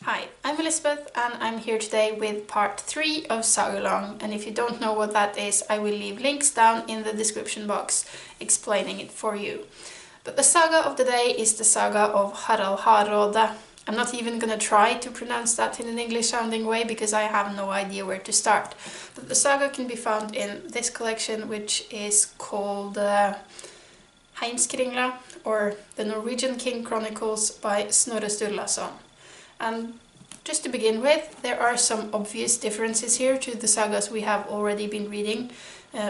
Hi, I'm Elizabeth and I'm here today with part 3 of Sagalong, and if you don't know what that is, I will leave links down in the description box explaining it for you. But the saga of the day is the saga of Harald Hardråde. I'm not even gonna try to pronounce that in an English sounding way because I have no idea where to start. But the saga can be found in this collection, which is called Heimskringla, or the Norwegian King Chronicles by Snorre Sturlason. And just to begin with, there are some obvious differences here to the sagas we have already been reading.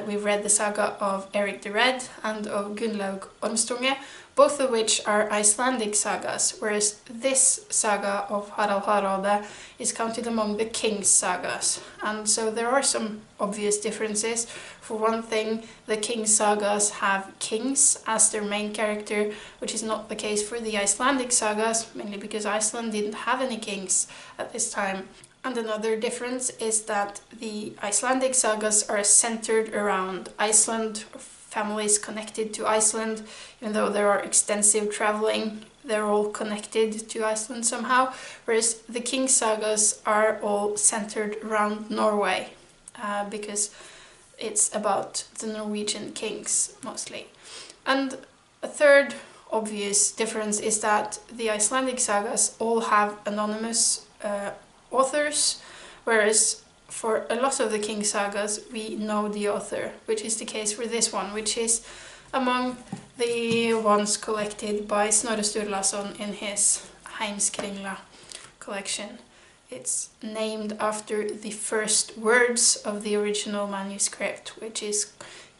We've read the saga of Eric the Red and of Gunnlaug Ormstunge, both of which are Icelandic sagas, whereas this saga of Harald Hardråde is counted among the king's sagas. And so there are some obvious differences. For one thing, the king's sagas have kings as their main character, which is not the case for the Icelandic sagas, mainly because Iceland didn't have any kings at this time. And another difference is that the Icelandic sagas are centered around Iceland, families connected to Iceland. Even though there are extensive traveling, they're all connected to Iceland somehow, whereas the King sagas are all centered around Norway, because it's about the Norwegian kings mostly. And a third obvious difference is that the Icelandic sagas all have anonymous authors, whereas for a lot of the King sagas we know the author, which is the case for this one, which is among the ones collected by Snorre Sturlason in his Heimskringla collection. It's named after the first words of the original manuscript, which is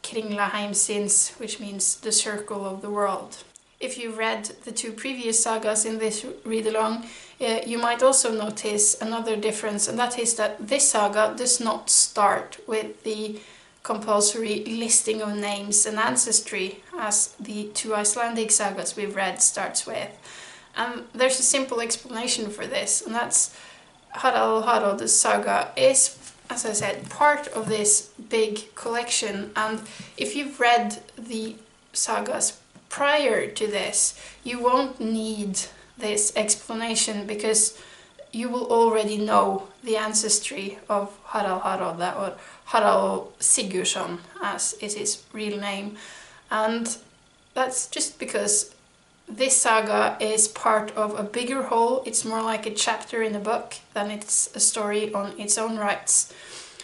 Kringla Heimsins, which means the circle of the world. If you read the two previous sagas in this read-along, you might also notice another difference, and that is that this saga does not start with the compulsory listing of names and ancestry as the two Icelandic sagas we've read starts with. And there's a simple explanation for this, and that's Harald Hardråde's saga is, as I said, part of this big collection, and if you've read the sagas prior to this, you won't need this explanation because you will already know the ancestry of Harald Hardråde, or Harald Sigurdsson as is his real name. And that's just because this saga is part of a bigger whole. It's more like a chapter in a book than it's a story on its own rights.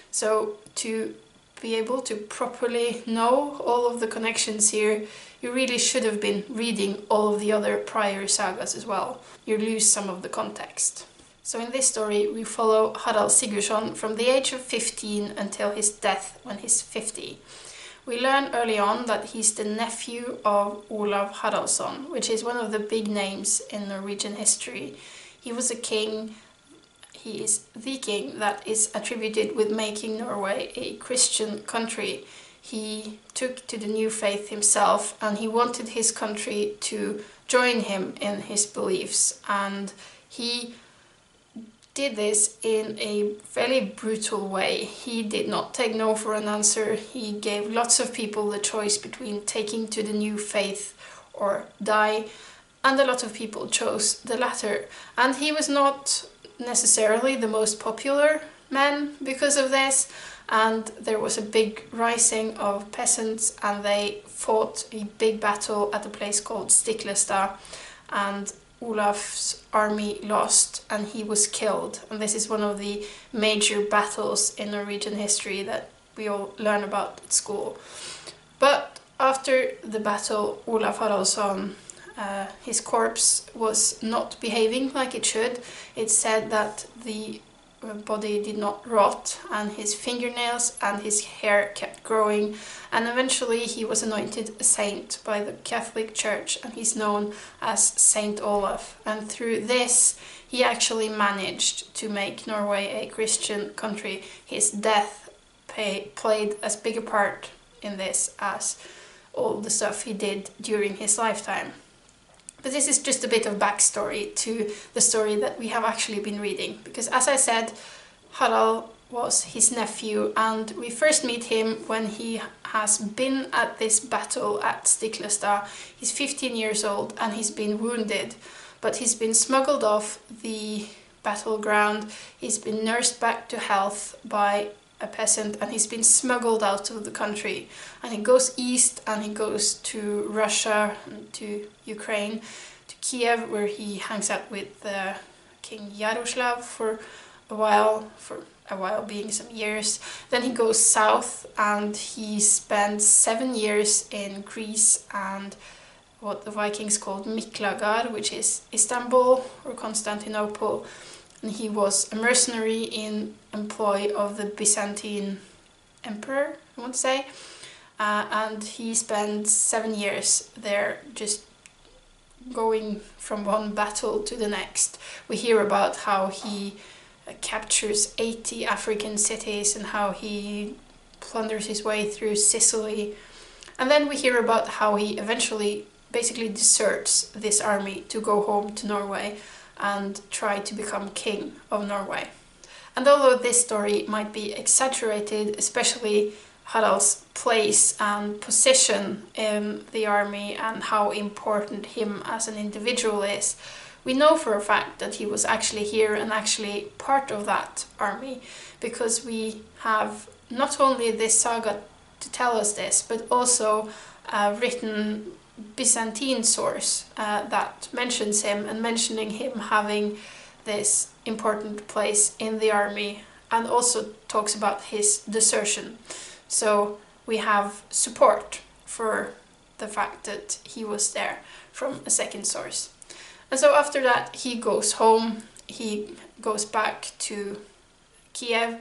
So to be able to properly know all of the connections here, you really should have been reading all of the other prior sagas as well. You lose some of the context. So in this story we follow Harald Sigurdsson from the age of 15 until his death when he's 50. We learn early on that he's the nephew of Olaf Haraldsson, which is one of the big names in Norwegian history. He was a king. He is the king that is attributed with making Norway a Christian country. He took to the new faith himself, and he wanted his country to join him in his beliefs, and he did this in a fairly brutal way. He did not take no for an answer. He gave lots of people the choice between taking to the new faith or die, and a lot of people chose the latter. And he was not necessarily the most popular man because of this, and there was a big rising of peasants, and they fought a big battle at a place called Stiklestad, and Olaf's army lost and he was killed. And this is one of the major battles in Norwegian history that we all learn about at school. But after the battle, Olaf Haraldsson, his corpse was not behaving like it should. It's said that the body did not rot, and his fingernails and his hair kept growing, and eventually he was anointed a saint by the Catholic Church, and he's known as Saint Olaf. And through this he actually managed to make Norway a Christian country. His death played as big a part in this as all the stuff he did during his lifetime. But this is just a bit of backstory to the story that we have actually been reading, because as I said, Harald was his nephew, and we first meet him when he has been at this battle at Stiklestad. He's 15 years old and he's been wounded, but he's been smuggled off the battleground. He's been nursed back to health by a peasant, and he's been smuggled out of the country. And he goes east, and he goes to Russia, to Ukraine, to Kiev, where he hangs out with King Yaroslav for a while being some years. Then he goes south, and he spends 7 years in Greece and what the Vikings called Miklagard, which is Istanbul or Constantinople. And he was a mercenary in employ of the Byzantine emperor, I want to say. And he spent 7 years there, just going from one battle to the next. We hear about how he captures 80 African cities and how he plunders his way through Sicily. And then we hear about how he eventually basically deserts this army to go home to Norway and try to become king of Norway. And although this story might be exaggerated, especially Harald's place and position in the army and how important him as an individual is, we know for a fact that he was actually here and actually part of that army, because we have not only this saga to tell us this, but also a written Byzantine source that mentions him, and mentioning him having this important place in the army, and also talks about his desertion. So we have support for the fact that he was there from a second source. And so after that he goes home, he goes back to Kiev,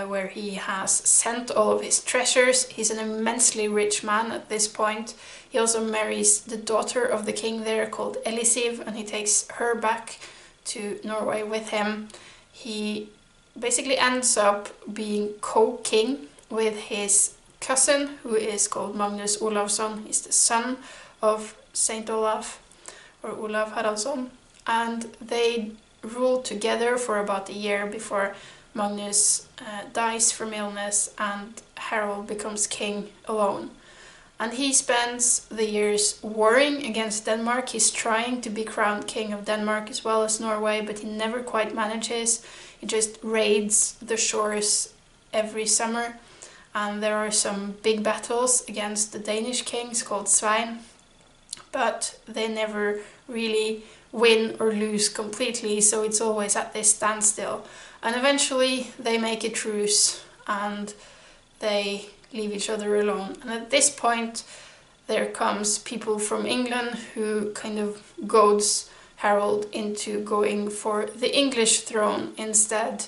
where he has sent all of his treasures. He's an immensely rich man at this point. He also marries the daughter of the king there called Elisiv, and he takes her back to Norway with him. He basically ends up being co-king with his cousin, who is called Magnus Olavsson. He's the son of Saint Olaf, or Olav Haraldsson, and they rule together for about a year before Magnus dies from illness and Harald becomes king alone. And he spends the years warring against Denmark. He's trying to be crowned king of Denmark as well as Norway, but he never quite manages. He just raids the shores every summer, and there are some big battles against the Danish kings called Svein, but they never really win or lose completely, so it's always at this standstill. And eventually they make a truce and they leave each other alone. And at this point there comes people from England who kind of goads Harald into going for the English throne instead.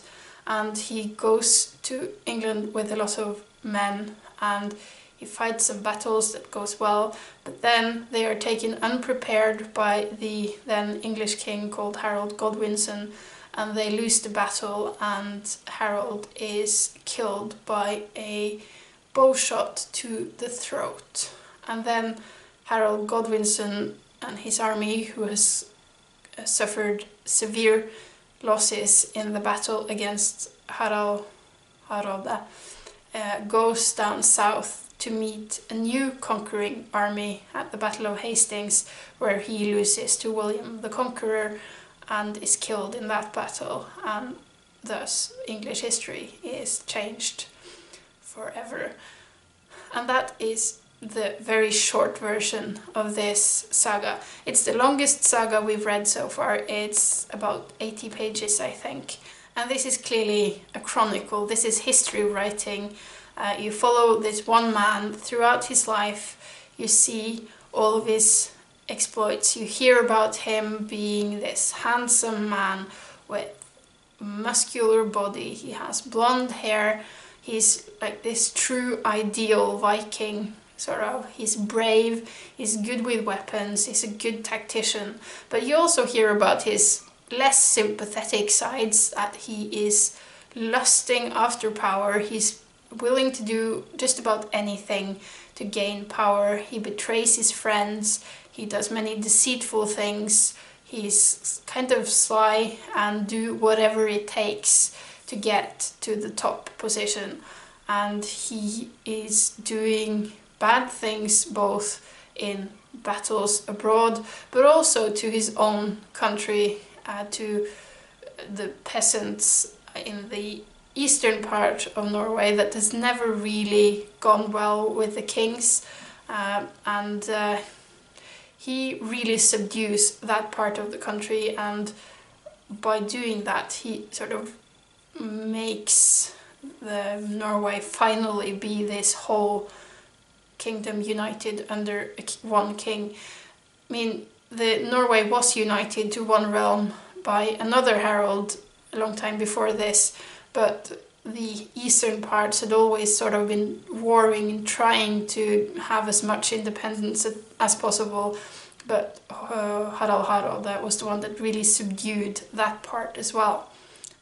And he goes to England with a lot of men, and he fights some battles that goes well, but then they are taken unprepared by the then English king called Harold Godwinson, and they lose the battle, and Harald is killed by a bow shot to the throat. And then Harold Godwinson and his army, who has suffered severe losses in the battle against Harald Hardråde, goes down south to meet a new conquering army at the Battle of Hastings, where he loses to William the Conqueror and is killed in that battle, and thus English history is changed forever. And that is the very short version of this saga. It's the longest saga we've read so far. It's about 80 pages, I think. And this is clearly a chronicle. This is history writing. You follow this one man throughout his life. You see all of his exploits. You hear about him being this handsome man with muscular body. He has blonde hair. He's like this true ideal Viking, sort of. He's brave, he's good with weapons, he's a good tactician. But you also hear about his less sympathetic sides, that he is lusting after power. He's willing to do just about anything to gain power. He betrays his friends, he does many deceitful things, he's kind of sly and do whatever it takes to get to the top position. And he is doing bad things both in battles abroad, but also to his own country, to the peasants in the eastern part of Norway that has never really gone well with the kings, and he really subdues that part of the country, and by doing that he sort of makes the Norway finally be this whole kingdom united under one king. I mean, the Norway was united to one realm by another Harald a long time before this, but the eastern parts had always sort of been warring and trying to have as much independence as possible, but Harald Hardråde was the one that really subdued that part as well.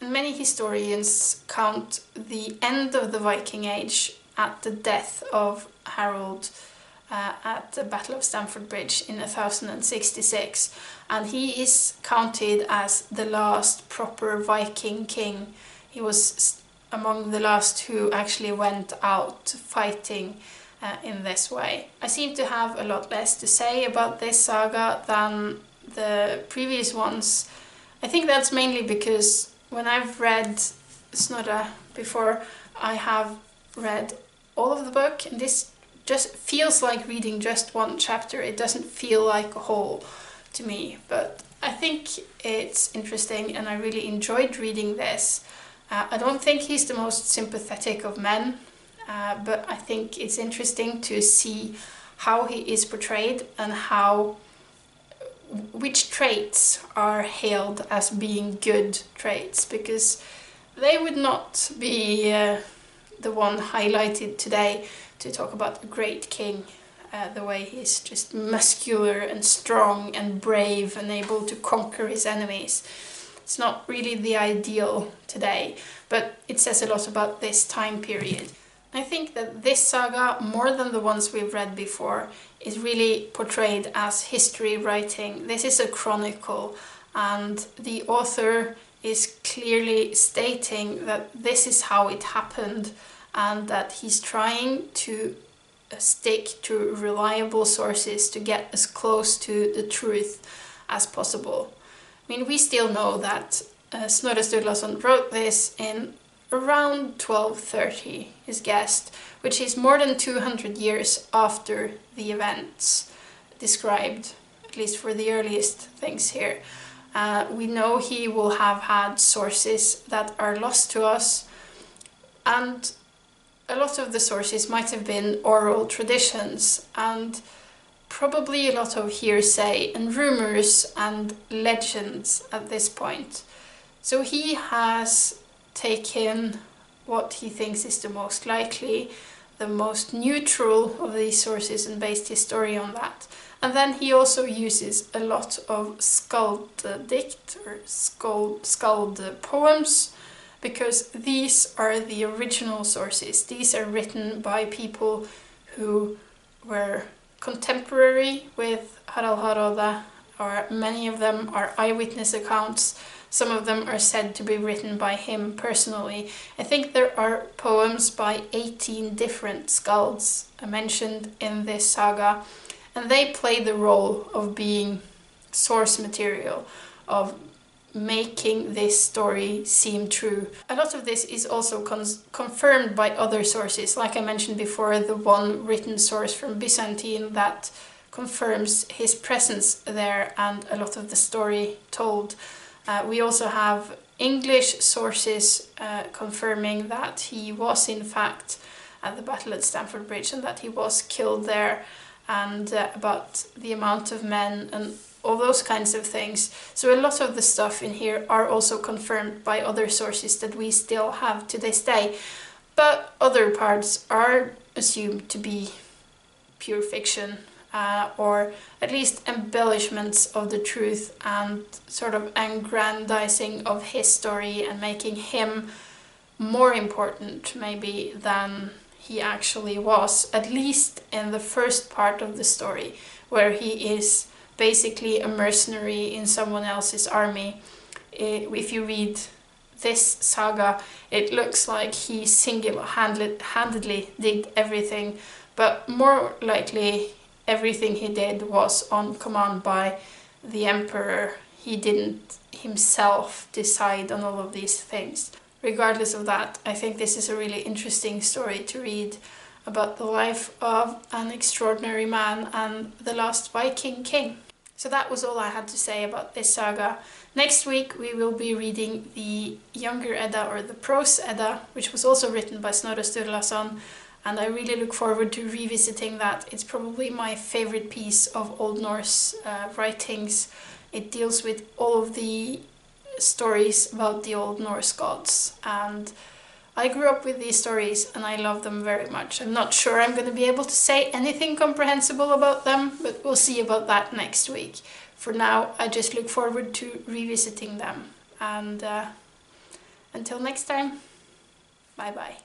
And many historians count the end of the Viking Age at the death of Harald at the Battle of Stamford Bridge in 1066, and he is counted as the last proper Viking king. He was among the last who actually went out fighting in this way. I seem to have a lot less to say about this saga than the previous ones. I think that's mainly because when I've read Snorre before, I have read all of the book, and this just feels like reading just one chapter. It doesn't feel like a whole to me, but I think it's interesting and I really enjoyed reading this. I don't think he's the most sympathetic of men, but I think it's interesting to see how he is portrayed and which traits are hailed as being good traits, because they would not be the one highlighted today to talk about a great king, the way he's just muscular and strong and brave and able to conquer his enemies. It's not really the ideal today, but it says a lot about this time period. I think that this saga, more than the ones we've read before, is really portrayed as history writing. This is a chronicle, and the author is clearly stating that this is how it happened, and that he's trying to stick to reliable sources to get as close to the truth as possible. I mean, we still know that Snorre Sturlason wrote this in around 1230, is guessed, which is more than 200 years after the events described, at least for the earliest things here. We know he will have had sources that are lost to us, and a lot of the sources might have been oral traditions, and probably a lot of hearsay and rumors and legends at this point. So he has taken what he thinks is the most likely, the most neutral of these sources, and based his story on that. And then he also uses a lot of skalddikt or skald poems, because these are the original sources. These are written by people who were contemporary with Harald Hardråde, or many of them are eyewitness accounts. Some of them are said to be written by him personally. I think there are poems by 18 different skalds mentioned in this saga, and they play the role of being source material, of making this story seem true. A lot of this is also confirmed by other sources, like I mentioned before, the one written source from Byzantine that confirms his presence there and a lot of the story told. We also have English sources confirming that he was in fact at the battle at Stamford Bridge and that he was killed there, and about the amount of men and all those kinds of things. So a lot of the stuff in here are also confirmed by other sources that we still have to this day, but other parts are assumed to be pure fiction, or at least embellishments of the truth and sort of aggrandizing of his story and making him more important maybe than he actually was, at least in the first part of the story, where he is basically a mercenary in someone else's army. If you read this saga, it looks like he single-handedly did everything, but more likely everything he did was on command by the emperor. he didn't himself decide on all of these things. Regardless of that, I think this is a really interesting story to read about the life of an extraordinary man and the last Viking king. So that was all I had to say about this saga. Next week we will be reading the Younger Edda, or the Prose Edda, which was also written by Snorre Sturlason, and I really look forward to revisiting that. It's probably my favorite piece of Old Norse writings. It deals with all of the stories about the Old Norse gods, and I grew up with these stories and I love them very much. I'm not sure I'm going to be able to say anything comprehensible about them, but we'll see about that next week. For now, I just look forward to revisiting them. And until next time, bye bye.